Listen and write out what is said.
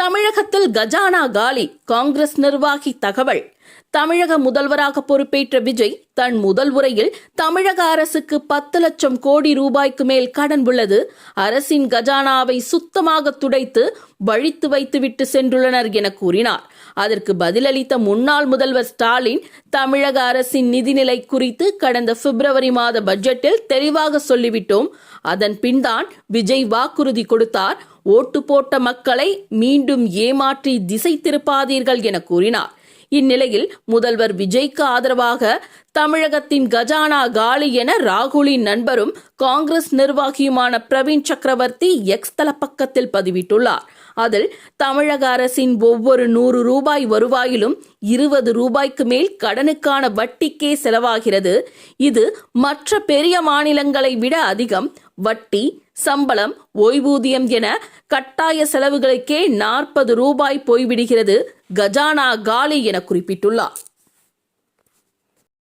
தமிழகத்தில் கஜானா காலி, காங்கிரஸ் நிர்வாகி தகவல். தமிழக முதல்வராக பொறுப்பேற்ற விஜய் தன் முதல் உரையில் தமிழக அரசுக்கு 10 லட்சம் கோடி ரூபாய்க்கு மேல் கடன் உள்ளது, அரசின் கஜானாவை சுத்தமாக துடைத்து வழித்து வைத்துவிட்டு சென்றுள்ளனர் என கூறினார். அதற்கு பதிலளித்த முன்னாள் முதல்வர் ஸ்டாலின், தமிழக அரசின் நிதிநிலை குறித்து கடந்த பிப்ரவரி மாத பட்ஜெட்டில் தெளிவாக சொல்லிவிட்டோம். அதன் பின்தான் விஜய் வாக்குறுதி கொடுத்தார். ஓட்டு போட்ட மக்களை மீண்டும் ஏமாற்றி திசை திருப்பாதீர்கள் என கூறினார். இந்நிலையில் முதல்வர் விஜய்க்கு ஆதரவாக தமிழகத்தின் கஜானா காலி என ராகுலின் நண்பரும் காங்கிரஸ் நிர்வாகியுமான பிரவீன் சக்கரவர்த்தி எக்ஸ் தள பக்கத்தில் பதிவிட்டுள்ளார். அதில் தமிழக அரசின் ஒவ்வொரு 100 ரூபாய் வருவாயிலும் 20 ரூபாய்க்கு மேல் கடனுக்கான வட்டிக்கே செலவாகிறது. இது மற்ற பெரிய மாநிலங்களை விட அதிகம். வட்டி, சம்பளம், ஓய்வூதியம் என கட்டாய செலவுகளுக்கே 40 ரூபாய் போய்விடுகிறது. கஜானா காலி என குறிப்பிட்டுள்ளார்.